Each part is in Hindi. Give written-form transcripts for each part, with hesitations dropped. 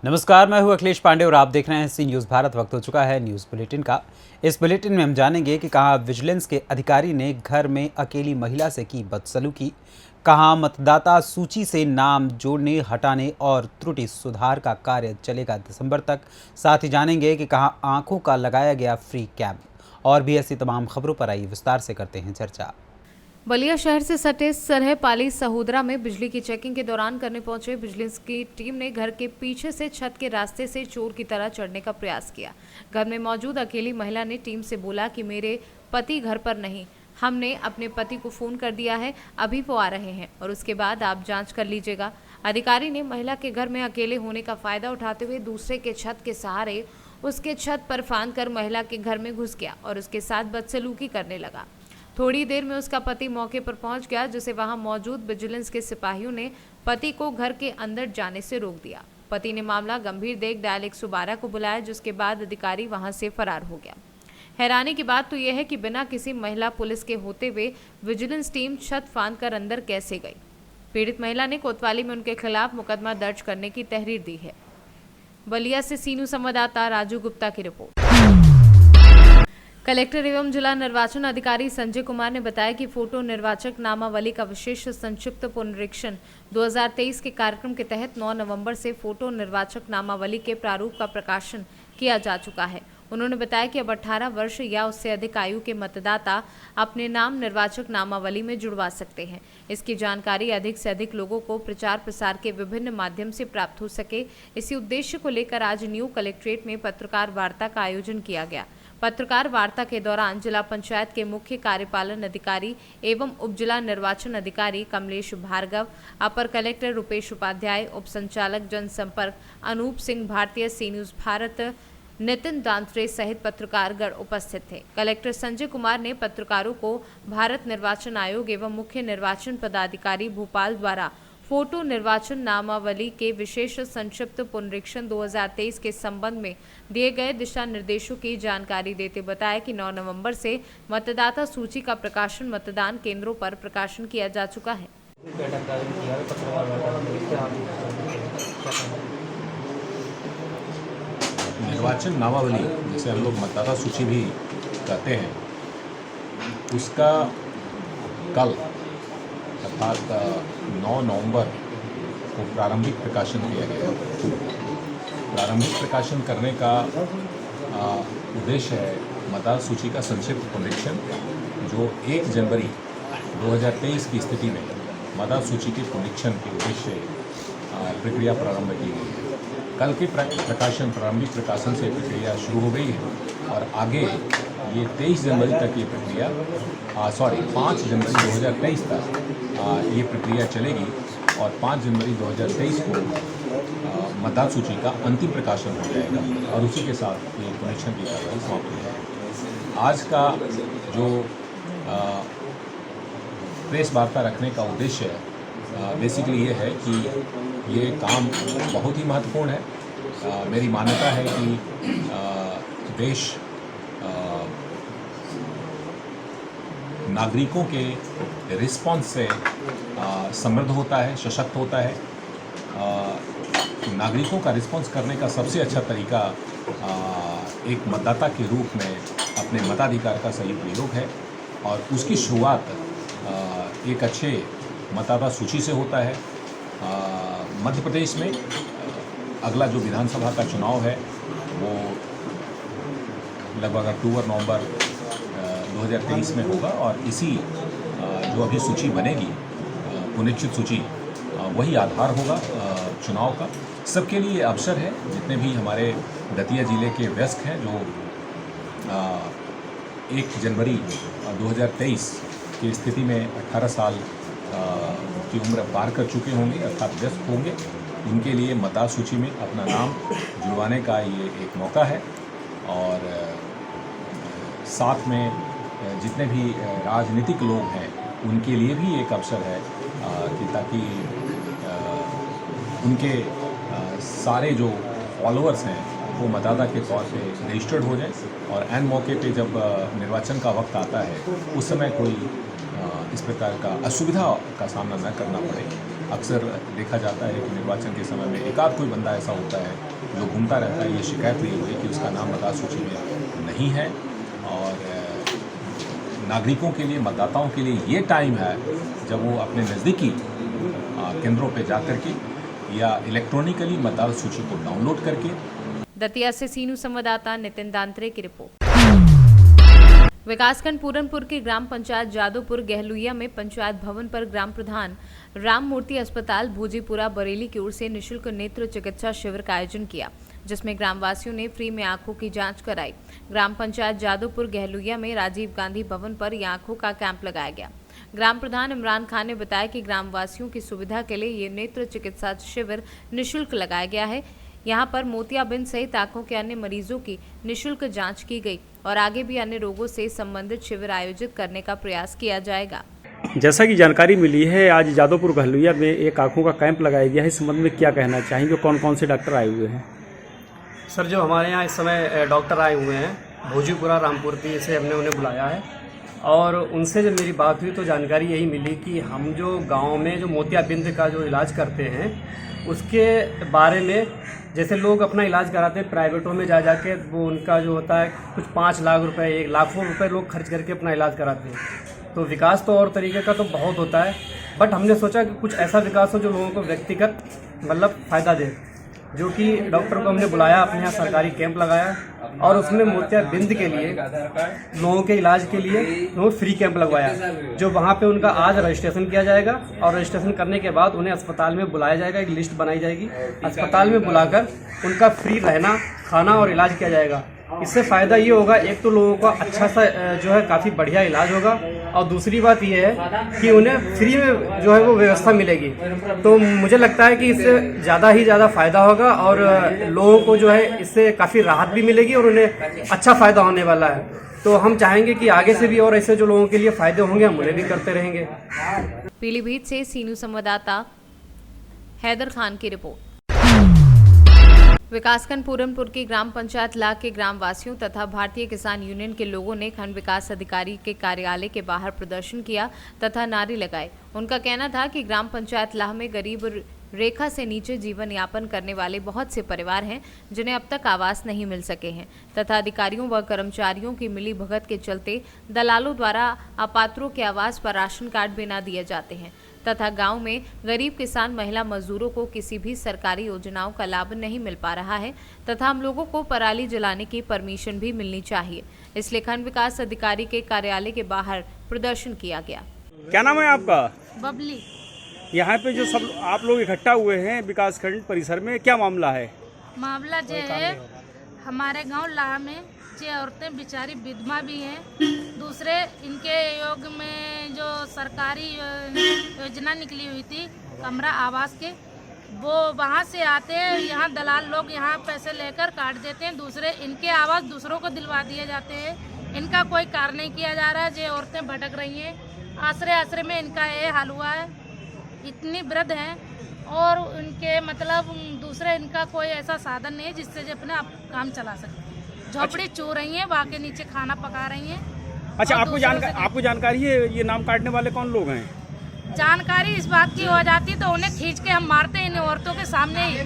नमस्कार, मैं हूं अखिलेश पांडे और आप देख रहे हैं सी न्यूज़ भारत। वक्त हो चुका है न्यूज़ बुलेटिन का। इस बुलेटिन में हम जानेंगे कि कहां विजिलेंस के अधिकारी ने घर में अकेली महिला से की बदसलूकी, कहां मतदाता सूची से नाम जोड़ने हटाने और त्रुटि सुधार का कार्य चलेगा दिसंबर तक। साथ ही जानेंगे कि कहां आंखों का लगाया गया फ्री कैंप। और भी ऐसी तमाम खबरों पर आइए विस्तार से करते हैं चर्चा। बलिया शहर से सटे सरहपाली सहोदरा में बिजली की चेकिंग के दौरान करने पहुंचे विजिलेंस की टीम ने घर के पीछे से छत के रास्ते से चोर की तरह चढ़ने का प्रयास किया। घर में मौजूद अकेली महिला ने टीम से बोला कि मेरे पति घर पर नहीं, हमने अपने पति को फोन कर दिया है, अभी वो आ रहे हैं और उसके बाद आप जांच कर लीजिएगा। अधिकारी ने महिला के घर में अकेले होने का फायदा उठाते हुए दूसरे के छत के सहारे उसके छत पर फांद कर महिला के घर में घुस गया और उसके साथ बदसलूकी करने लगा। थोड़ी देर में उसका पति मौके पर पहुंच गया, जिसे वहां मौजूद विजिलेंस के सिपाहियों ने पति को घर के अंदर जाने से रोक दिया। पति ने मामला गंभीर देख डायल 112 को बुलाया, जिसके बाद अधिकारी वहां से फरार हो गया। हैरानी की बात तो यह है कि बिना किसी महिला पुलिस के होते हुए विजिलेंस टीम छत फांद कर अंदर कैसे गई। पीड़ित महिला ने कोतवाली में उनके खिलाफ मुकदमा दर्ज करने की तहरीर दी है। बलिया से सीनू संवाददाता राजू गुप्ता की रिपोर्ट। कलेक्टर एवं जिला निर्वाचन अधिकारी संजय कुमार ने बताया कि फोटो निर्वाचक नामावली का विशेष संक्षिप्त पुनरीक्षण 2023 के कार्यक्रम के तहत 9 नवंबर से फोटो निर्वाचक नामावली के प्रारूप का प्रकाशन किया जा चुका है। उन्होंने बताया कि अब 18 वर्ष या उससे अधिक आयु के मतदाता अपने नाम निर्वाचक नामावली में जुड़वा सकते हैं। इसकी जानकारी अधिक से अधिक लोगों को प्रचार प्रसार के विभिन्न माध्यम से प्राप्त हो सके, इसी उद्देश्य को लेकर आज न्यू कलेक्ट्रेट में पत्रकार वार्ता का आयोजन किया गया। पत्रकार वार्ता के दौरान जिला पंचायत के मुख्य कार्यपालन अधिकारी एवं उप जिला निर्वाचन अधिकारी कमलेश भार्गव, अपर कलेक्टर रुपेश उपाध्याय, उप संचालक जनसंपर्क अनूप सिंह भारतीय, सी न्यूज़ भारत नितिन दांत्रे सहित पत्रकारगण उपस्थित थे। कलेक्टर संजय कुमार ने पत्रकारों को भारत निर्वाचन आयोग एवं मुख्य निर्वाचन पदाधिकारी भोपाल द्वारा फोटो निर्वाचन नामावली के विशेष संक्षिप्त पुनरीक्षण 2023 के संबंध में दिए गए दिशा निर्देशों की जानकारी देते बताया कि 9 नवंबर से मतदाता सूची का प्रकाशन मतदान केंद्रों पर प्रकाशन किया जा चुका है। निर्वाचन नामावली, जिसे हम लोग मतदाता सूची भी कहते हैं, उसका कल अर्थात 9 नवंबर को प्रारंभिक प्रकाशन किया गया। प्रारंभिक प्रकाशन करने का उद्देश्य है मतदाता सूची का संक्षिप्त पुनरीक्षण, जो 1 जनवरी 2023 की स्थिति में मतदाता सूची के पुनरीक्षण के उद्देश्य प्रक्रिया प्रारंभ की गई है। कल के प्रकाशन प्रारंभिक प्रकाशन से प्रक्रिया शुरू हो गई है और आगे ये 23 जनवरी तक ये प्रक्रिया 5 जनवरी 2023 तक ये प्रक्रिया चलेगी और 5 जनवरी 2023 को मतदाता सूची का अंतिम प्रकाशन हो जाएगा और उसी के साथ ये पुनरीक्षण की कार्रवाई समाप्त हो जाएगी। आज का जो प्रेस वार्ता रखने का उद्देश्य बेसिकली ये है कि ये काम बहुत ही महत्वपूर्ण है। मेरी मान्यता है कि देश नागरिकों के रिस्पांस से समृद्ध होता है, सशक्त होता है। नागरिकों का रिस्पांस करने का सबसे अच्छा तरीका एक मतदाता के रूप में अपने मताधिकार का सही प्रयोग है और उसकी शुरुआत एक अच्छे मतदाता सूची से होता है। मध्य प्रदेश में अगला जो विधानसभा का चुनाव है वो लगभग अक्टूबर-नवंबर 2023 में होगा और इसी जो अभी सूची बनेगी, पुनरीक्षित सूची, वही आधार होगा चुनाव का। सबके लिए अवसर है, जितने भी हमारे दतिया जिले के वयस्क हैं जो 1 जनवरी 2023 की स्थिति में 18 साल की उम्र पार कर चुके होंगे अर्थात व्यस्त होंगे, उनके लिए मतदाता सूची में अपना नाम जुड़वाने का ये एक मौका है। और साथ में जितने भी राजनीतिक लोग हैं उनके लिए भी एक अवसर है कि ताकि उनके सारे जो फॉलोअर्स हैं वो मतदाता के तौर पे रजिस्टर्ड हो जाए और ऐन मौके पे जब निर्वाचन का वक्त आता है उस समय कोई इस प्रकार का असुविधा का सामना न करना पड़े। अक्सर देखा जाता है कि निर्वाचन के समय में एक आध कोई बंदा ऐसा होता है जो घूमता रहता है, ये शिकायत लिए हुए कि उसका नाम मतदार सूची में नहीं है। और नागरिकों के लिए, मतदाताओं के लिए ये टाइम है जब वो अपने नज़दीकी केंद्रों पे जाकर के या इलेक्ट्रॉनिकली मतदार सूची को डाउनलोड करके। दतिया से सीनू संवाददाता नितिन दांत्रे की रिपोर्ट। विकासखंड पूरनपुर के ग्राम पंचायत जादोपुर गहलुइया में पंचायत भवन पर ग्राम प्रधान राम मूर्ति अस्पताल भूजीपुरा बरेली की ओर से निःशुल्क नेत्र चिकित्सा शिविर का आयोजन किया, जिसमें ग्रामवासियों ने फ्री में आंखों की जांच कराई। ग्राम पंचायत जादोपुर गहलुइया में राजीव गांधी भवन पर यह आंखों का कैंप लगाया गया। ग्राम प्रधान इमरान खान ने बताया कि ग्रामवासियों की सुविधा के लिए ये नेत्र चिकित्सा शिविर निःशुल्क लगाया गया है। यहाँ पर मोतियाबिंद सहित आंखों के अन्य मरीजों की निःशुल्क जांच की गई और आगे भी अन्य रोगों से संबंधित शिविर आयोजित करने का प्रयास किया जाएगा। जैसा कि जानकारी मिली है, आज जादोपुर गहलुइया में एक आंखों का कैंप लगाया गया है। इस संबंध में क्या कहना चाहेंगे? कौन कौन से डॉक्टर आए हुए हैं? सर, जो हमारे यहाँ इस समय डॉक्टर आए हुए हैं भोजीपुरा रामपुरती से, हमने उन्हें बुलाया है और उनसे जब मेरी बात हुई तो जानकारी यही मिली कि हम जो गांव में जो मोतियाबिंद का जो इलाज करते हैं उसके बारे में, जैसे लोग अपना इलाज कराते हैं प्राइवेटों में जा के, वो उनका जो होता है कुछ 5 लाख रुपए, 1 लाखों रुपए लोग खर्च करके अपना इलाज कराते हैं। तो विकास तो और तरीके का तो बहुत होता है, बट हमने सोचा कि कुछ ऐसा विकास हो जो लोगों को व्यक्तिगत मतलब फ़ायदा दे, जो कि डॉक्टर को हमने बुलाया, अपने यहाँ सरकारी कैंप लगाया और उसमें मोतियाबिंद के लिए लोगों के इलाज के लिए लोगों फ्री कैंप लगवाया, जो वहाँ पे उनका आज रजिस्ट्रेशन किया जाएगा और रजिस्ट्रेशन करने के बाद उन्हें अस्पताल में बुलाया जाएगा, एक लिस्ट बनाई जाएगी, अस्पताल में बुलाकर उनका फ्री रहना, खाना और इलाज किया जाएगा। इससे फ़ायदा ये होगा, एक तो लोगों का अच्छा सा जो है काफ़ी बढ़िया इलाज होगा और दूसरी बात ये है कि उन्हें फ्री में जो है वो व्यवस्था मिलेगी। तो मुझे लगता है कि इससे ज़्यादा ही ज़्यादा फ़ायदा होगा और लोगों को जो है इससे काफ़ी राहत भी मिलेगी और उन्हें अच्छा फ़ायदा होने वाला है। तो हम चाहेंगे कि आगे से भी और ऐसे जो लोगों के लिए फ़ायदे होंगे हम उन्हें भी करते रहेंगे। पीलीभीत से सीनू संवाददाता हैदर खान की रिपोर्ट। विकासखंड पूरनपुर की ग्राम पंचायत लाख के ग्राम वासियों तथा भारतीय किसान यूनियन के लोगों ने खंड विकास अधिकारी के कार्यालय के बाहर प्रदर्शन किया तथा नारे लगाए। उनका कहना था कि ग्राम पंचायत लाह में गरीब रेखा से नीचे जीवन यापन करने वाले बहुत से परिवार हैं जिन्हें अब तक आवास नहीं मिल सके हैं तथा अधिकारियों व कर्मचारियों की मिली भगत के चलते दलालों द्वारा अपात्रों के आवास पर राशन कार्ड भी न दिए जाते हैं तथा गांव में गरीब किसान महिला मजदूरों को किसी भी सरकारी योजनाओं का लाभ नहीं मिल पा रहा है तथा हम लोगों को पराली जलाने की परमिशन भी मिलनी चाहिए। इसलिए खंड विकास अधिकारी के कार्यालय के बाहर प्रदर्शन किया गया। क्या नाम है आपका? बबली। यहाँ पे जो सब आप लोग इकट्ठा हुए हैं विकासखंड परिसर में, क्या मामला है? मामला जो है हमारे गांव लाह में जो औरतें बेचारी विधवा भी हैं, दूसरे इनके योग में जो सरकारी योजना निकली हुई थी कमरा आवास के, वो वहाँ से आते हैं, यहाँ दलाल लोग यहाँ पैसे लेकर काट देते हैं, दूसरे इनके आवास दूसरों को दिलवा दिए जाते हैं। इनका कोई कार्य नहीं किया जा रहा है। जो औरतें भटक रही हैं, आश्रय में इनका ये हाल हुआ है। इतनी वृद्ध हैं और उनके मतलब दूसरे इनका कोई ऐसा साधन नहीं है जिससे जो अपने आप काम चला सकते। झोपड़ी चो रही हैं, वहाँ के नीचे खाना पका रही हैं। अच्छा, आपको जानकारी है ये नाम काटने वाले कौन लोग हैं? जानकारी इस बात की हो जाती तो उन्हें खींच के हम मारते हैं इन औरतों के सामने ही।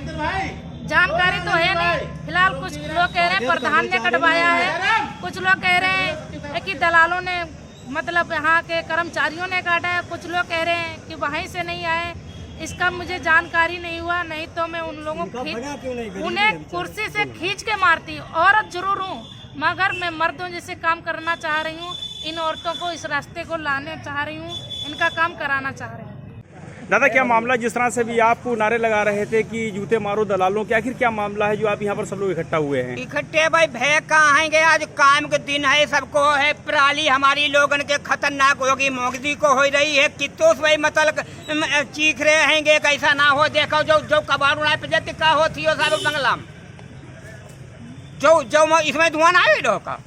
जानकारी तो है नहीं। फिलहाल कुछ लोग कह रहे हैं प्रधान ने कटवाया है, कुछ लोग कह रहे हैं कि दलालों ने मतलब यहाँ के कर्मचारियों ने काटा है, कुछ लोग कह रहे हैं कि वहीं से नहीं आए। इसका मुझे जानकारी नहीं हुआ, नहीं तो मैं उन लोगों को उन्हें कुर्सी से खींच के मारती। औरत जरूर हूँ मगर मैं मर्दों जैसे काम करना चाह रही हूँ। इन औरतों को इस रास्ते को लाने चाह रही हूँ, इनका काम कराना चाह रही हूँ। दादा, क्या मामला, जिस तरह से भी आप नारे लगा रहे थे कि जूते मारो दलालों के, आखिर क्या मामला है जो आप यहाँ पर सब लोग इकट्ठा हुए हैं? इकट्ठे भाई भय कहाँ आएंगे, आज काम के दिन है, सबको है। पराली हमारी लोगन के खतरनाक होगी, मोगदी को हो रही है। कितों भाई मतलब चीख रहे हैंगे कैसा ना हो। देखो जो कबाड़ उड़ाए पे का होती हो सारे बंगला में, जो इसमें धुआं ना आए का।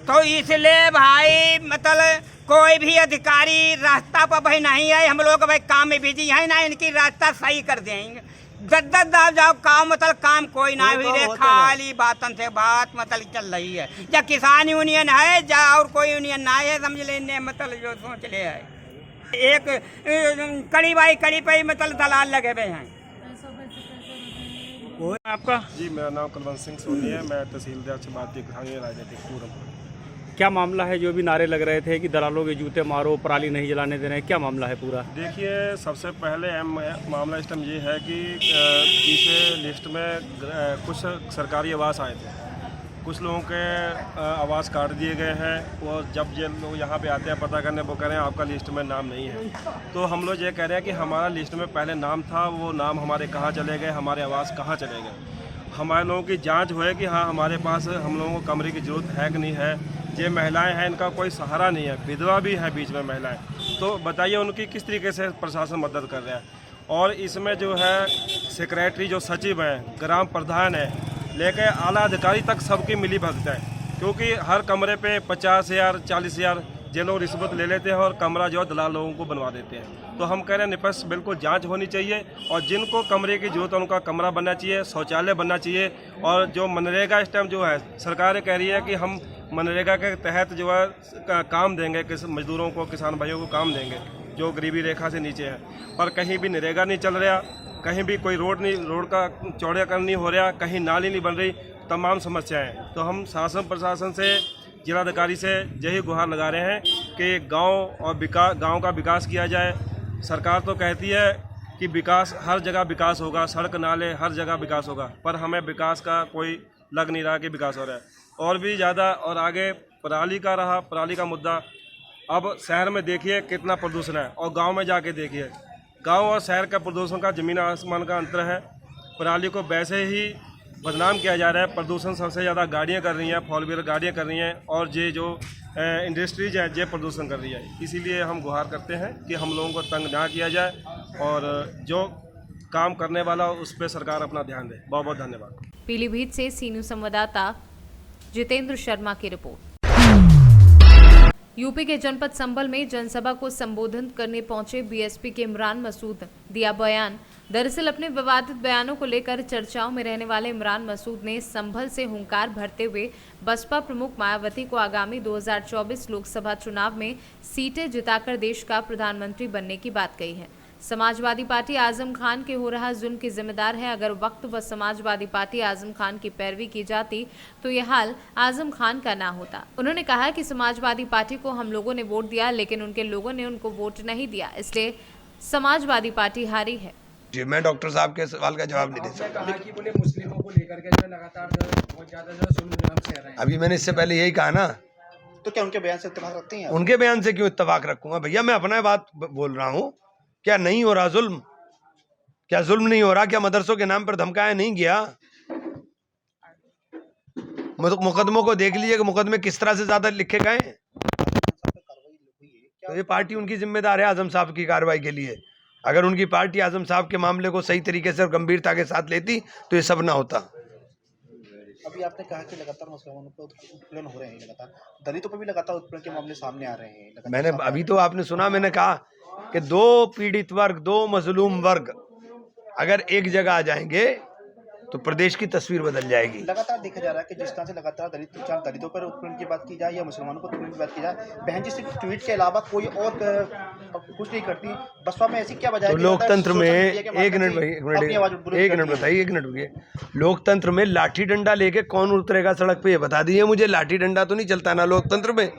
तो इसलिए भाई मतलब कोई भी अधिकारी रास्ता पर भाई नहीं आए। हम लोग भाई काम में बिजी है ना, इनकी रास्ता सही कर देंगे। दस जाओ काम मतलब काम कोई ना हुई रे, खाली बातन से बात मतलब चल रही है। या किसान यूनियन है या और कोई यूनियन ना है, समझ लेने मतलब जो सोच ले है। एक कड़ी बाई कड़ी पे मतलब दलाल लगे हुए हैं। आपका जी, मेरा नाम कुलवंत सिंह सोनी है। मैं तहसीलदार भारतीय स्थानीय राजनीतिक फोरम। क्या मामला है? जो भी नारे लग रहे थे कि दलालों के जूते मारो, पराली नहीं जलाने देना है, क्या मामला है पूरा? देखिए, सबसे पहले मामला इस टाइम ये है कि पीछे लिस्ट में कुछ सरकारी आवास आए थे, कुछ लोगों के आवास काट दिए गए हैं। वो जब ये लोग यहाँ पे आते हैं पता करने, वो कह रहे हैं आपका लिस्ट में नाम नहीं है। तो हम लोग ये कह रहे हैं कि हमारा लिस्ट में पहले नाम था, वो नाम हमारे कहाँ चले गए, हमारे आवास कहाँ चले गए। हमारे लोगों की जांच हुए कि हाँ हमारे पास हम लोगों को कमरे की ज़रूरत है कि नहीं है। ये महिलाएं हैं, इनका कोई सहारा नहीं है, विधवा भी है बीच में महिलाएं, तो बताइए उनकी किस तरीके से प्रशासन मदद कर रहा है। और इसमें जो है सेक्रेटरी जो सचिव हैं, ग्राम प्रधान है, लेकर आला अधिकारी तक सबकी मिली भगत है, क्योंकि हर कमरे पे 50,000 40,000 ये लोग रिश्वत ले लेते हैं और कमरा जो है दलाल लोगों को बनवा देते हैं। तो हम कह रहे हैं निष्पक्ष बिल्कुल जांच होनी चाहिए और जिनको कमरे की जरूरत है उनका कमरा बनना चाहिए, शौचालय बनना चाहिए। और जो मनरेगा इस टाइम जो है सरकार कह रही है कि हम मनरेगा के तहत जो है काम देंगे, किस मजदूरों को, किसान भाइयों को काम देंगे जो गरीबी रेखा से नीचे है, पर कहीं भी नरेगा नहीं चल रहा, कहीं भी कोई रोड का चौड़ीकरण नहीं हो रहा, कहीं नाली नहीं बन रही, तमाम समस्याएं। तो हम शासन प्रशासन से, जिलाधिकारी से यही गुहार लगा रहे हैं कि गांव का विकास किया जाए। सरकार तो कहती है कि विकास हर जगह विकास होगा, सड़क नाले हर जगह विकास होगा, पर हमें विकास का कोई लग नहीं रहा कि विकास हो रहा है। और भी ज़्यादा और आगे पराली का रहा, पराली का मुद्दा। अब शहर में देखिए कितना प्रदूषण है और गांव में जाके देखिए, गांव और शहर का प्रदूषण का ज़मीन आसमान का अंतर है। पराली को वैसे ही बदनाम किया जा रहा है। प्रदूषण सबसे ज़्यादा गाड़ियां कर रही हैं, 4 व्हीलर गाड़ियां कर रही हैं, और ये जो इंडस्ट्रीज है ये प्रदूषण कर रही है। इसीलिए हम गुहार करते हैं कि हम लोगों को तंग ना किया जाए और जो काम करने वाला उस पर सरकार अपना ध्यान दे। बहुत बहुत धन्यवाद। पीलीभीत से सी न्यूज़ संवाददाता जितेंद्र शर्मा की रिपोर्ट। यूपी के जनपद संभल में जनसभा को संबोधित करने पहुंचे बीएसपी के इमरान मसूद दिया बयान। दरअसल अपने विवादित बयानों को लेकर चर्चाओं में रहने वाले इमरान मसूद ने संभल से हुंकार भरते हुए बसपा प्रमुख मायावती को आगामी 2024 लोकसभा चुनाव में सीटें जिताकर देश का प्रधानमंत्री बनने की बात कही है। समाजवादी पार्टी आजम खान के हो रहा जुल्म की जिम्मेदार है। अगर वक्त पर समाजवादी पार्टी आजम खान की पैरवी की जाती तो यह हाल आजम खान का ना होता। उन्होंने कहा कि समाजवादी पार्टी को हम लोगों ने वोट दिया, लेकिन उनके लोगों ने उनको वोट नहीं दिया, इसलिए समाजवादी पार्टी हारी है। जी, मैं डॉक्टर साहब के सवाल का जवाब नहीं दे सकता। बोले मुस्लिमों को लेकर के जो लगातार बहुत ज्यादा जो जुल्म सह रहे हैं। अभी मैंने इससे पहले यही कहा ना। तो क्या उनके बयान से इत्तेफाक रखते हैं? उनके बयान से क्यों इत्तेफाक रखूंगा भैया? मैं अपना बात बोल रहा हूँ। क्या नहीं हो रहा जुल्म? क्या जुल्म नहीं हो रहा? क्या मदरसों के नाम पर धमकाया नहीं गया? मुकदमों को देख लीजिए कि मुकदमे किस तरह से ज्यादा लिखे गए। तो ये पार्टी उनकी जिम्मेदार है आजम साहब की कार्रवाई के लिए। अगर उनकी पार्टी आजम साहब के मामले को सही तरीके से और गंभीरता के साथ लेती तो ये सब ना होता। अभी आपने कहा कि लगातार मुसलमानों पर उत्पीड़न हो रहे हैं, लगातार दलितों पर भी लगातार उत्पीड़न के मामले सामने आ रहे हैं। मैंने अभी तो आपने सुना, मैंने कहा कि 2 पीड़ित वर्ग, 2 मजलूम वर्ग अगर एक जगह आ जाएंगे तो प्रदेश की तस्वीर बदल जाएगी। लगातार देखा जा रहा है कि जिस तरह से लगातार दलितों पर उत्पीड़न की बात की जाए या मुसलमानों पर उत्पीड़न की बात की जाए, बहन जी सिर्फ ट्वीट के अलावा कोई और कुछ नहीं करती। बसपा में ऐसी क्या वजह है? तो लोकतंत्र में एक मिनट रुकिए। लोकतंत्र में लाठी डंडा लेके कौन उतरेगा सड़क पे? ये बता दीजिए मुझे। लाठी डंडा तो नहीं चलता ना लोकतंत्र में।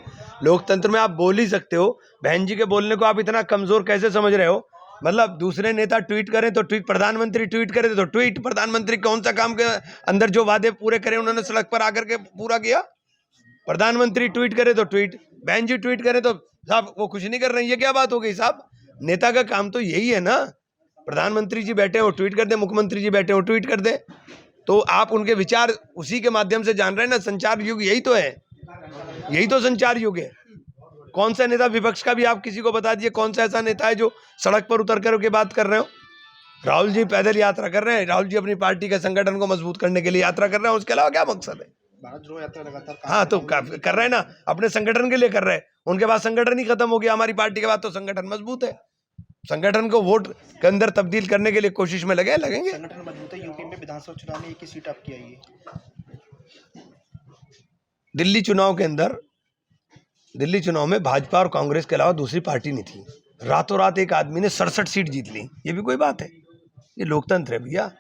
लोकतंत्र में आप बोल ही सकते हो। बहन जी के बोलने को आप इतना कमजोर कैसे समझ रहे हो? मतलब दूसरे नेता ट्वीट करें तो ट्वीट, प्रधानमंत्री ट्वीट करे तो ट्वीट। प्रधानमंत्री कौन सा काम के अंदर जो वादे पूरे करे उन्होंने सड़क पर आकर के पूरा किया? प्रधानमंत्री ट्वीट करे तो ट्वीट, बहन जी ट्वीट करे तो साहब वो कुछ नहीं कर रहे हैं। ये क्या बात हो गई साहब? नेता का काम तो यही है ना। प्रधानमंत्री जी बैठे हो ट्वीट कर दे, मुख्यमंत्री जी बैठे हो ट्वीट कर दे। तो आप उनके विचार उसी के माध्यम से जान रहे हैं ना। संचार युग यही तो है, यही तो संचार युग है। कौन सा नेता विपक्ष का भी आप किसी को बता दीजिए, कौन सा ऐसा नेता है जो सड़क पर उतर कर के बात कर रहे हो? राहुल जी पैदल यात्रा कर रहे हैं। राहुल जी अपनी पार्टी के संगठन को मजबूत करने के लिए यात्रा कर रहे हैं। उसके अलावा क्या मकसद है? भारत जोड़ो यात्रा लगातार हाँ तो कर रहे हैं ना, अपने संगठन के लिए कर रहे हैं। उनके बाद संगठन ही खत्म हो गया। हमारी पार्टी के बाद तो संगठन मजबूत है। संगठन को वोट के अंदर तब्दील करने के लिए कोशिश में लगेंगे। संगठन मजबूत है। यूपी में विधानसभा चुनाव में 1 सीट आपकी आई है। दिल्ली चुनाव में भाजपा और कांग्रेस के अलावा दूसरी पार्टी नहीं थी। रातों रात एक आदमी ने 67 सीट जीत ली, ये भी कोई बात है? ये लोकतंत्र है भैया,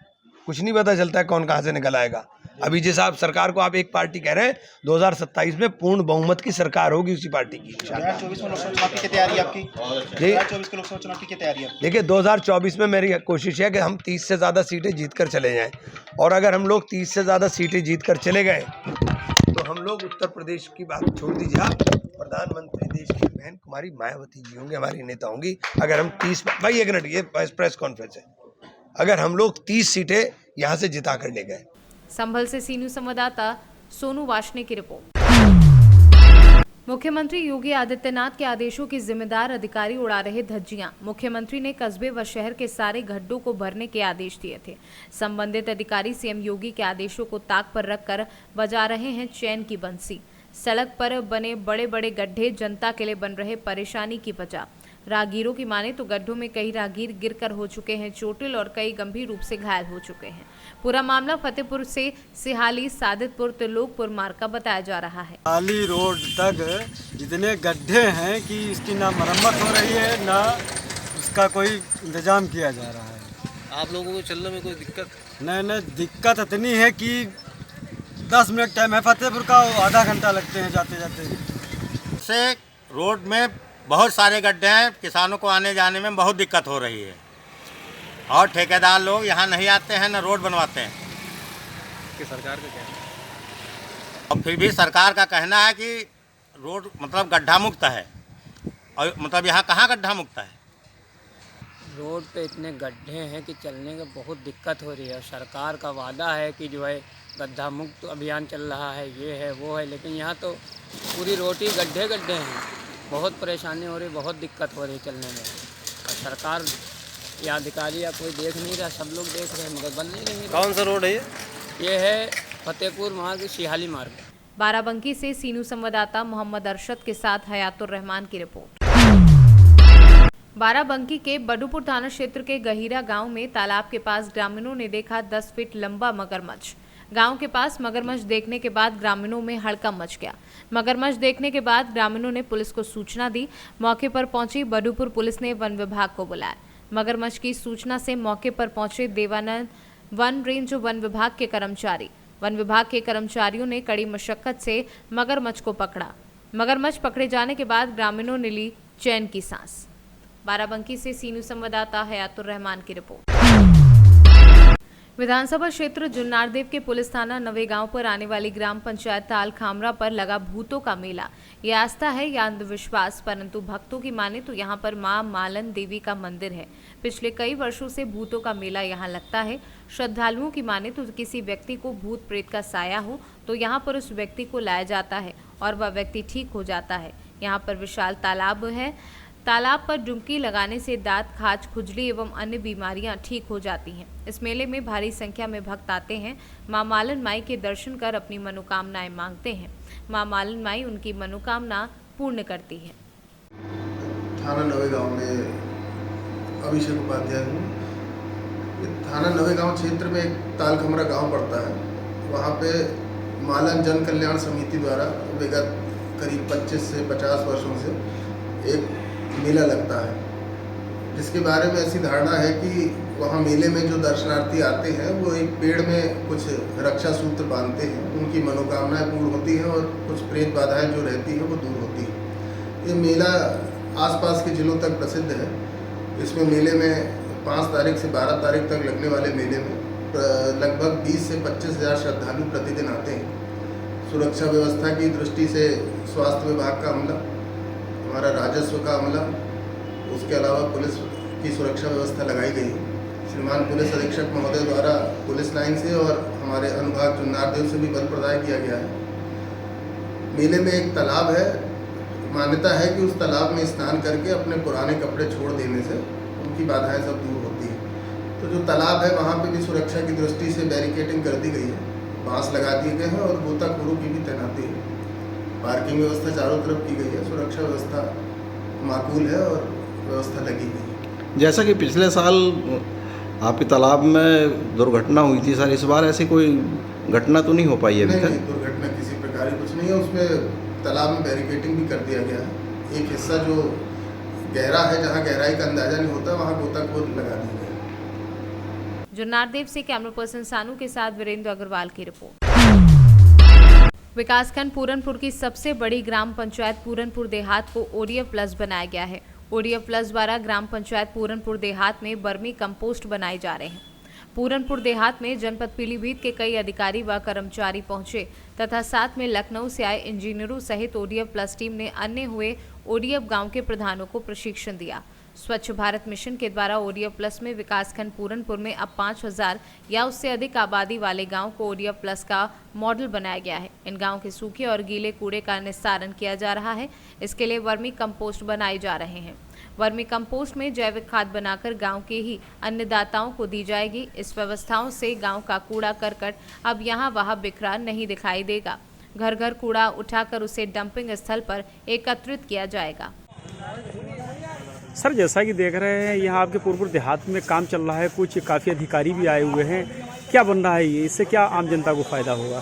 कुछ नहीं पता चलता है कौन कहाँ से निकल आएगा। अभी जैसा आप सरकार को आप एक पार्टी कह रहे हैं, 2027 में पूर्ण बहुमत की सरकार होगी उसी पार्टी की। 2024 में लोकसभा चुनाव की क्या तैयारी है आपकी? 2024 के लोकसभा चुनाव की क्या तैयारी है? देखिए 2024 में मेरी कोशिश है कि हम 30 से ज़्यादा सीटें जीत कर चले जाएं, और अगर हम लोग 30 से ज़्यादा सीटें जीत कर चले गए तो हम लोग उत्तर प्रदेश की बात छोड़ दीजिए, आप प्रधानमंत्री देश की बहन कुमारी मायावती जी होंगे, हमारी नेता होंगी। अगर हम 30, भाई एक मिनट, ये प्रेस कॉन्फ्रेंस है, अगर हम लोग 30 सीटें यहाँ से जिता कर ले गए। संभल से सी न्यूज संवाददाता सोनू वाशने की रिपोर्ट। मुख्यमंत्री योगी आदित्यनाथ के आदेशों की जिम्मेदार अधिकारी उड़ा रहे धज्जियां। मुख्यमंत्री ने कस्बे व शहर के सारे गड्ढों को भरने के आदेश दिए थे। संबंधित अधिकारी सीएम योगी के आदेशों को ताक पर रखकर बजा रहे हैं चैन की बंसी। सड़क पर बने बड़े बड़े गड्ढे जनता के लिए बन रहे परेशानी की वजह। राहगीरों की माने तो गड्ढों में कई राहगीर गिरकर हो चुके हैं चोटिल और कई गंभीर रूप से घायल हो चुके हैं। पूरा मामला फतेहपुर से सिहाली, सादितपुर, त्रिलोकपुर मार्ग का बताया जा रहा है। सिहाली रोड तक इतने गड्ढे हैं कि इसकी ना मरम्मत हो रही है, ना उसका कोई इंतजाम किया जा रहा है। आप लोगों को चलने में कोई दिक्कत? नहीं, दिक्कत इतनी है कि 10 मिनट टाइम है फतेहपुर का, आधा घंटा लगते हैं जाते जाते। से रोड में बहुत सारे गड्ढे हैं, किसानों को आने जाने में बहुत दिक्कत हो रही है, और ठेकेदार लोग यहाँ नहीं आते हैं, न रोड बनवाते हैं। कि सरकार का कहना है, और फिर भी सरकार का कहना है कि रोड मतलब गड्ढा मुक्त है, और मतलब यहाँ कहाँ गड्ढा मुक्त है? रोड पे इतने गड्ढे हैं कि चलने में बहुत दिक्कत हो रही है। सरकार का वादा है कि जो है गड्ढा मुक्त अभियान चल रहा है, ये है वो है, लेकिन यहाँ तो पूरी रोड ही गड्ढे गड्ढे हैं। बहुत परेशानी हो रही, बहुत दिक्कत हो रही चलने में, और सरकार या अधिकारी या कोई देख नहीं रहा, सब लोग देख रहे हैं मगर बन नहीं रही। कौन सा रोड है ये है फतेहपुर मार्ग, सिहाली मार्ग। बाराबंकी से सीनू संवाददाता मोहम्मद अरशद के साथ हयातुर रहमान की रिपोर्ट। बाराबंकी के बडूपुर थाना क्षेत्र के गहीरा गांव में तालाब के पास ग्रामीणों ने देखा 10 फीट लंबा मगरमच्छ। गांव के पास मगरमच्छ देखने के बाद ग्रामीणों में हड़कंप मच गया। मगरमच्छ देखने के बाद ग्रामीणों ने पुलिस को सूचना दी। मौके पर पहुंची बडूपुर पुलिस ने वन विभाग को बुलाया। मगरमच्छ की सूचना से मौके पर पहुंचे देवानंद वन रेंज वन विभाग के कर्मचारियों ने कड़ी मशक्कत से मगरमच्छ को पकड़ा। मगरमच्छ पकड़े जाने के बाद ग्रामीणों ने ली चैन की सांस। बाराबंकी से सीनू संवाददाता हयातुर रहमान की रिपोर्ट। विधानसभा क्षेत्र जुन्नारदेव के पुलिस थाना नवेगांव पर आने वाली ग्राम पंचायत ताल खामरा पर लगा भूतों का मेला। यह आस्था है या अंधविश्वास, परंतु भक्तों की माने तो यहाँ पर मां मालन देवी का मंदिर है। पिछले कई वर्षों से भूतों का मेला यहाँ लगता है। श्रद्धालुओं की माने तो किसी व्यक्ति को भूत प्रेत का साया हो तो यहाँ पर उस व्यक्ति को लाया जाता है और वह व्यक्ति ठीक हो जाता है। यहाँ पर विशाल तालाब है। तालाब पर डुबकी लगाने से दांत, खाज, खुजली एवं अन्य बीमारियां ठीक हो जाती हैं। इस मेले में भारी संख्या में भक्त आते हैं। मां मालन माई के दर्शन कर अपनी मनोकामनाएं मांगते हैं। मां मालन माई उनकी मनोकामना पूर्ण करती है। थाना नवेगांव में अभिषेक उपाध्याय हूँ। थाना नवेगांव क्षेत्र में एक तालखमरा गांव पड़ता है। वहाँ पे मालन जन कल्याण समिति द्वारा विगत करीब 25 से 50 वर्षों से एक मेला लगता है, जिसके बारे में ऐसी धारणा है कि वहाँ मेले में जो दर्शनार्थी आते हैं वो एक पेड़ में कुछ रक्षा सूत्र बांधते हैं, उनकी मनोकामनाएं पूर्ण होती हैं और कुछ प्रेत बाधाएं जो रहती हैं वो दूर होती हैं। ये मेला आसपास के ज़िलों तक प्रसिद्ध है। इसमें मेले में 5 तारीख से 12 तारीख तक लगने वाले मेले में लगभग 20 से 25 हज़ार श्रद्धालु प्रतिदिन आते हैं। सुरक्षा व्यवस्था की दृष्टि से स्वास्थ्य विभाग का अमला, हमारा राजस्व का अमला, उसके अलावा पुलिस की सुरक्षा व्यवस्था लगाई गई। श्रीमान पुलिस अधीक्षक महोदय द्वारा पुलिस लाइन से और हमारे अनुभाग जुन्नारदेव से भी बल प्रदान किया गया है। मेले में एक तालाब है। मान्यता है कि उस तालाब में स्नान करके अपने पुराने कपड़े छोड़ देने से उनकी बाधाएं सब दूर होती हैं। तो जो तालाब है वहाँ पे भी सुरक्षा की दृष्टि से बैरिकेडिंग कर दी गई है, बांस लगा दिए गए हैं और गोताखोरों की भी तैनाती है। पार्किंग व्यवस्था चारों तरफ की गई है। सुरक्षा व्यवस्था माकूल है और व्यवस्था लगी गई है। जैसा कि पिछले साल आपके तालाब में दुर्घटना हुई थी सर, इस बार ऐसी कोई घटना तो नहीं हो पाई है अभी तक? नहीं, दुर्घटना किसी प्रकार की कुछ नहीं है। उसमें तालाब में बैरिकेडिंग भी कर दिया गया है। एक हिस्सा जो गहरा है, जहाँ गहराई का अंदाजा नहीं होता वहाँ गोताखोर लगा दिए गए। जो नारदेव से कैमरा पर्सन सानू के साथ वीरेंद्र अग्रवाल की रिपोर्ट। विकासखंड पूरनपुर की सबसे बड़ी ग्राम पंचायत पूरनपुर देहात को ODF प्लस बनाया गया है। ODF प्लस द्वारा ग्राम पंचायत पूरनपुर देहात में बर्मी कंपोस्ट बनाए जा रहे हैं। पूरनपुर देहात में जनपद पीलीभीत के कई अधिकारी व कर्मचारी पहुंचे तथा साथ में लखनऊ से आए इंजीनियरों सहित ODF प्लस टीम ने अन्य हुए ODF गांव के प्रधानों को प्रशिक्षण दिया। स्वच्छ भारत मिशन के द्वारा ODF प्लस में विकासखंड पूरनपुर में अब 5000 या उससे अधिक आबादी वाले गांव को ODF प्लस का मॉडल बनाया गया है। इन गांव के सूखे और गीले कूड़े का निस्तारण किया जा रहा है। इसके लिए वर्मी कंपोस्ट बनाए जा रहे हैं। वर्मी कंपोस्ट में जैविक खाद बनाकर गांव के ही अन्नदाताओं को दी जाएगी। इस व्यवस्थाओं से गांव का कूड़ा करकट अब यहाँ वहाँ बिखरा नहीं दिखाई देगा। घर घर कूड़ा उठाकर उसे डंपिंग स्थल पर एकत्रित किया जाएगा। सर, जैसा कि देख रहे हैं यहाँ आपके पूरनपुर देहात में काम चल रहा है, कुछ काफ़ी अधिकारी भी आए हुए हैं। क्या बन रहा है ये, इससे क्या आम जनता को फ़ायदा होगा?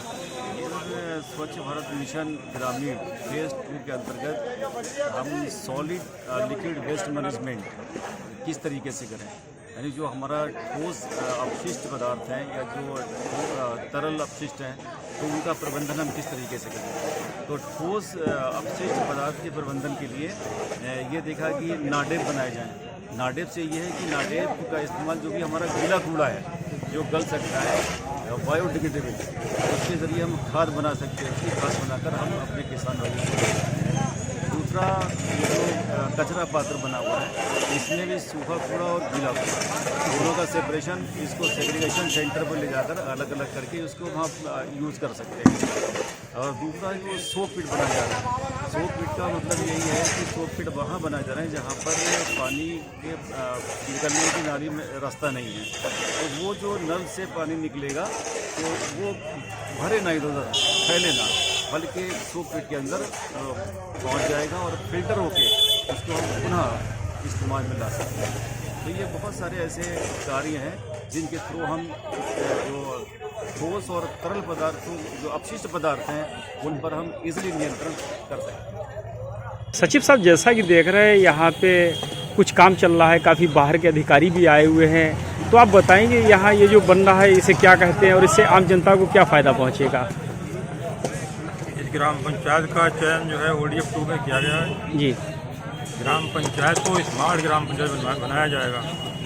स्वच्छ भारत मिशन ग्रामीण फेज 2 के अंतर्गत हम सॉलिड लिक्विड वेस्ट मैनेजमेंट किस तरीके से करें, यानी जो हमारा ठोस अपशिष्ट पदार्थ हैं या जो तरल अपशिष्ट हैं तो उनका प्रबंधन हम किस तरीके से करें। तो ठोस अपशिष्ट पदार्थ के प्रबंधन के लिए ये देखा कि नाडेप बनाए जाएं। नाडेप से ये है कि नाडेप का इस्तेमाल जो भी हमारा गीला कूड़ा है जो गल सकता है बायोडिग्रेडेबल, उसके ज़रिए हम खाद बना सकते हैं। उसकी खाद बनाकर हम अपने किसान भाइयों को। दूसरा जो कचरा पात्र बना हुआ है इसमें भी सूखा कूड़ा और गीला कूड़ा दोनों का सेपरेशन, इसको सेग्रीगेशन सेंटर पर ले जाकर अलग अलग करके उसको वहाँ यूज़ कर सकते हैं। और दूसरा जो सोप पिट बनाया जा रहा है, सोप पिट का मतलब यही है कि सोप पिट वहाँ बनाया जा रहा है जहाँ पर पानी के निकलने की नाली में रास्ता नहीं है। तो वो जो नल से पानी निकलेगा तो वो भरे ना, इधर उधर फैले ना, बल्कि सोप पिट के अंदर पहुँच जाएगा और फिल्टर होके उसको हम पुनः इस्तेमाल में ला सकते हैं। तो ये बहुत सारे ऐसे कार्य हैं जिनके थ्रू हम जो ठोस और तरल पदार्थों जो अपशिष्ट पदार्थ हैं उन पर हम इजीली नियंत्रण कर सकते हैं। सचिव साहब, जैसा कि देख रहे हैं यहाँ पे कुछ काम चल रहा है, काफ़ी बाहर के अधिकारी भी आए हुए हैं, तो आप बताएंगे यहाँ ये जो बन रहा है इसे क्या कहते हैं और इससे आम जनता को क्या फ़ायदा पहुँचेगा? इस ग्राम पंचायत का चयन जो है ODF 2 में किया गया है जी। ग्राम पंचायत को स्मार्ट ग्राम पंचायत बनाया जाएगा।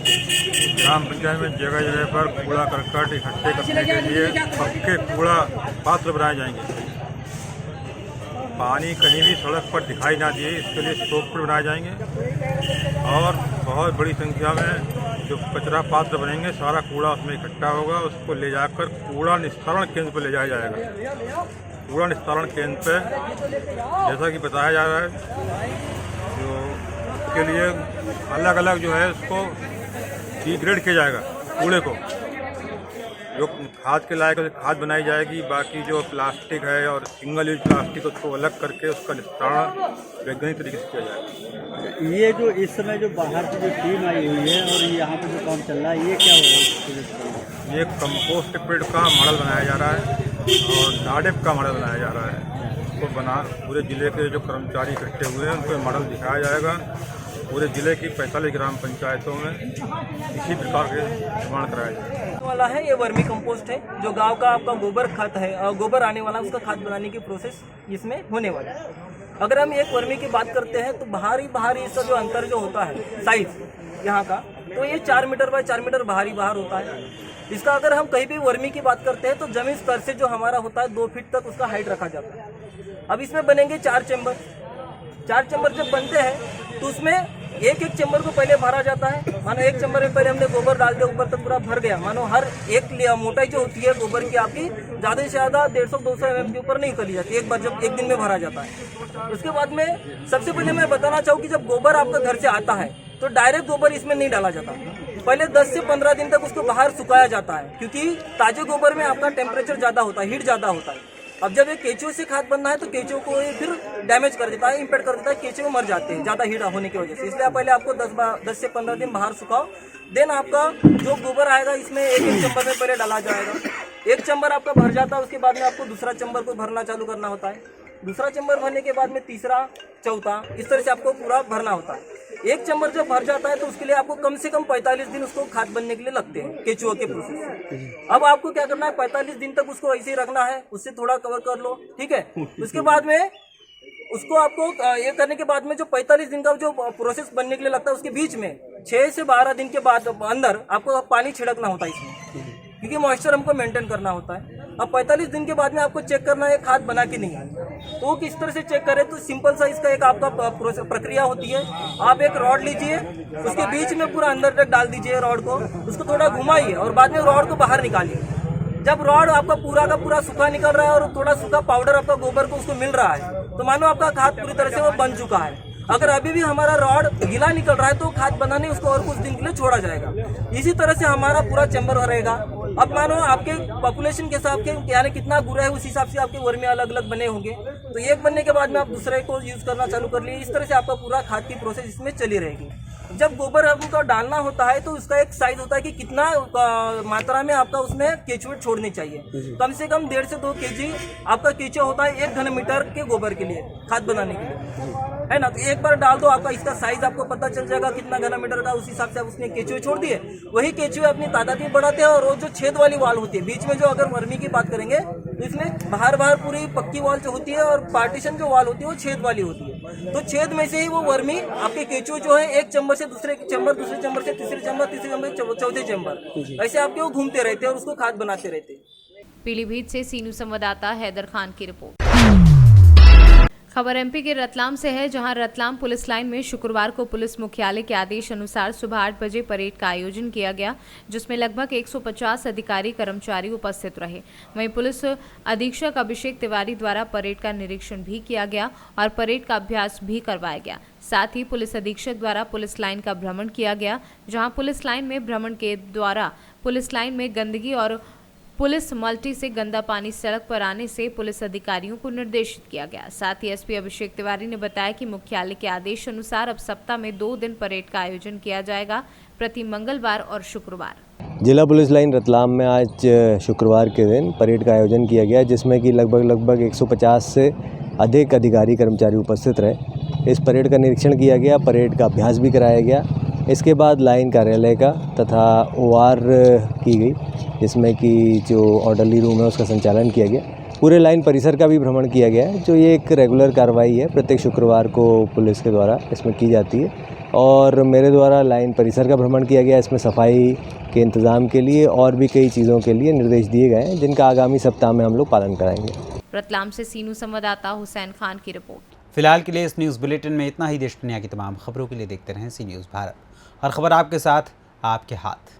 ग्राम पंचायत में जगह जगह पर कूड़ा करकट इकट्ठे करने के लिए पक्के कूड़ा पात्र बनाए जाएंगे। पानी कहीं भी सड़क पर दिखाई ना दिए इसके लिए स्टॉप पर बनाए जाएंगे और बहुत बड़ी संख्या में जो कचरा पात्र बनेंगे सारा कूड़ा उसमें इकट्ठा होगा। उसको ले जाकर कूड़ा निस्तारण केंद्र पर ले जाया जाएगा। कूड़ा निस्तारण केंद्र पे जैसा कि बताया जा रहा है जो उसके लिए अलग अलग जो है उसको डिग्रेड किया जाएगा। कूड़े को जो खाद के लायक खाद बनाई जाएगी, बाकी जो प्लास्टिक है और सिंगल यूज प्लास्टिक उसको अलग करके उसका निस्तारण वैज्ञानिक तरीके से किया जाएगा। ये जो इस समय जो बाहर की जो टीम आई हुई है और यहाँ पे जो काम चल रहा है ये क्या हो रहा है? ये कंपोस्ट पिट का मॉडल बनाया जा रहा है और नाडेप का मॉडल बनाया जा रहा है। उसको बना पूरे ज़िले के जो कर्मचारी इकट्ठे हुए हैं उनको मॉडल दिखाया जाएगा। पूरे ज़िले की 45 ग्राम पंचायतों में इसी प्रकार के निर्माण कराया जाएगा। वाला है ये वर्मी कंपोस्ट है जो गांव का आपका गोबर खाद है और गोबर आने वाला उसका खाद बनाने की प्रोसेस इसमें होने वाला है। अगर हम एक वर्मी की बात करते हैं तो बाहरी इसका जो अंतर जो होता है साइज यहाँ का, तो ये 4 मीटर बाय 4 मीटर बाहर होता है। इसका अगर हम कहीं भी वर्मी की बात करते हैं तो जमीन स्तर से जो हमारा होता है 2 फीट तक उसका हाइट रखा जाता है। अब इसमें बनेंगे 4 चैम्बर। 4 चैम्बर जब बनते हैं तो उसमें एक चैम्बर को पहले भरा जाता है। मानो एक चैम्बर में पहले हमने गोबर डाल दिया, ऊपर तक पूरा भर गया। मानो हर एक मोटाई जो होती है गोबर की आपकी ज़्यादा से ज़्यादा 150-200 mm के ऊपर नहीं करी जाती, एक बार जब एक दिन में भरा जाता है। उसके बाद में सबसे पहले मैं बताना चाहूँ कि जब गोबर आपका घर से आता है तो डायरेक्ट गोबर इसमें नहीं डाला जाता। पहले 10 से 15 दिन तक उसको बाहर सुखाया जाता है, क्योंकि ताजे गोबर में आपका टेम्परेचर ज़्यादा होता है, हीट ज़्यादा होता है। अब जब ये केंचुए से खाद बनना है तो केंचुओं को ये फिर डैमेज कर देता है, इम्पेक्ट कर देता है, केंचुए मर जाते हैं ज़्यादा हीट होने की वजह से। इसलिए पहले आपको 10 से 15 दिन बाहर सुखाओ, देन आपका जो गोबर आएगा इसमें एक चैम्बर में पहले डाला जाएगा। एक चैम्बर आपका भर जाता है, उसके बाद में आपको दूसरा चैम्बर को भरना चालू करना होता है। दूसरा चैम्बर भरने के बाद में तीसरा, चौथा, इस तरह से आपको पूरा भरना होता है। एक चैम्बर जब भर जाता है तो उसके लिए आपको कम से कम 45 दिन उसको खाद बनने के लिए लगते हैं केचुआ के प्रोसेस से। अब आपको क्या करना है, 45 दिन तक उसको ऐसे ही रखना है, उससे थोड़ा कवर कर लो, ठीक है। उसके बाद में उसको आपको ये करने के बाद में जो 45 दिन का जो प्रोसेस बनने के लिए लगता है, उसके बीच में 6 से 12 दिन के बाद अंदर आपको पानी छिड़कना होता है इसमें, क्योंकि मॉइस्चर हमको मेंटेन करना होता है। अब 45 दिन के बाद में आपको चेक करना है खाद बना कि नहीं है। तो वो किस तरह से चेक करें, तो सिंपल सा इसका एक आपका प्रक्रिया होती है। आप एक रॉड लीजिए, उसके बीच में पूरा अंदर तक डाल दीजिए रॉड को, उसको थोड़ा घुमाइए और बाद में रॉड को बाहर निकालिए। जब रॉड आपका पूरा का पूरा सूखा निकल रहा है और थोड़ा सूखा पाउडर आपका गोबर को उसको मिल रहा है, तो मानो आपका खाद पूरी तरह से वो बन चुका है। अगर अभी भी हमारा रॉड गीला निकल रहा है तो खाद बनाने उसको और कुछ दिन के लिए छोड़ा जाएगा। इसी तरह से हमारा पूरा चैम्बर रहेगा। अब मानो आपके पॉपुलेशन के हिसाब से यानी कितना गुरा है, उस हिसाब से आपके वर्मी अलग अलग बने होंगे, तो एक बनने के बाद में आप दूसरे को यूज करना चालू कर लिए। इस तरह से आपका पूरा खाद की प्रोसेस इसमें चली रहेगी। जब गोबर आपको डालना होता है तो उसका एक साइज होता है कि कितना मात्रा में आपका उसमें केचुए छोड़नी चाहिए। कम से कम 1.5 से 2 kg आपका केचुआ होता है 1 घन मीटर के गोबर के लिए, खाद बनाने के लिए, है ना। तो एक बार डाल दो, आपका इसका साइज आपको पता चल जाएगा कितना घना मीटर का, उस हिसाब से आप उसमें केचुए छोड़ दिए। वही केचुए अपनी तादाद भी बढ़ाते हैं। और वो जो छेद वाली वाल होती है बीच में, जो अगर वर्मी की बात करेंगे तो इसमें बाहर पूरी पक्की वाल जो होती है और पार्टीशन जो वाल होती है वो छेद वाली होती है। तो छेद में से ही वो वर्मी आपके केचुए जो है एक चैम्बर से दूसरे चैम्बर, दूसरे चैम्बर से तीसरे चैम्बर, तीसरे चैम्बर, चौथे चैम्बर, ऐसे आपके वो घूमते रहते हैं और उसको खाद बनाते रहते हैं। पीलीभीत से सीनू संवाददाता हैदर खान की रिपोर्ट। खबर एमपी के रतलाम से है, जहां रतलाम पुलिस लाइन में शुक्रवार को पुलिस मुख्यालय के आदेश अनुसार सुबह 8 बजे परेड का आयोजन किया गया, जिसमें लगभग 150 अधिकारी कर्मचारी उपस्थित रहे। वहीं पुलिस अधीक्षक अभिषेक तिवारी द्वारा परेड का निरीक्षण भी किया गया और परेड का अभ्यास भी करवाया गया। साथ ही पुलिस अधीक्षक द्वारा पुलिस लाइन का भ्रमण किया गया, जहाँ पुलिस लाइन में भ्रमण के द्वारा पुलिस लाइन में गंदगी और पुलिस मल्टी से गंदा पानी सड़क पर आने से पुलिस अधिकारियों को निर्देशित किया गया। साथ ही एसपी अभिषेक तिवारी ने बताया कि मुख्यालय के आदेश अनुसार अब सप्ताह में 2 दिन परेड का आयोजन किया जाएगा, प्रति मंगलवार और शुक्रवार। जिला पुलिस लाइन रतलाम में आज शुक्रवार के दिन परेड का आयोजन किया गया, जिसमें कि लगभग 150 से अधिक अधिकारी कर्मचारी उपस्थित रहे। इस परेड का निरीक्षण किया गया, परेड का अभ्यास भी कराया गया। इसके बाद लाइन कार्यालय का तथा OR की गई, जिसमें कि जो ऑर्डरली रूम है उसका संचालन किया गया। पूरे लाइन परिसर का भी भ्रमण किया गया है, जो ये एक रेगुलर कार्रवाई है, प्रत्येक शुक्रवार को पुलिस के द्वारा इसमें की जाती है। और मेरे द्वारा लाइन परिसर का भ्रमण किया गया, इसमें सफाई के इंतज़ाम के लिए और भी कई चीज़ों के लिए निर्देश दिए गए हैं, जिनका आगामी सप्ताह में हम लोग पालन कराएंगे। रतलाम से सीनू संवाददाता हुसैन खान की रिपोर्ट। फिलहाल के लिए इस न्यूज़ बुलेटिन में इतना ही। देश दुनिया की तमाम खबरों के लिए देखते रहें सी न्यूज़ भारत। हर खबर आपके साथ, आपके हाथ।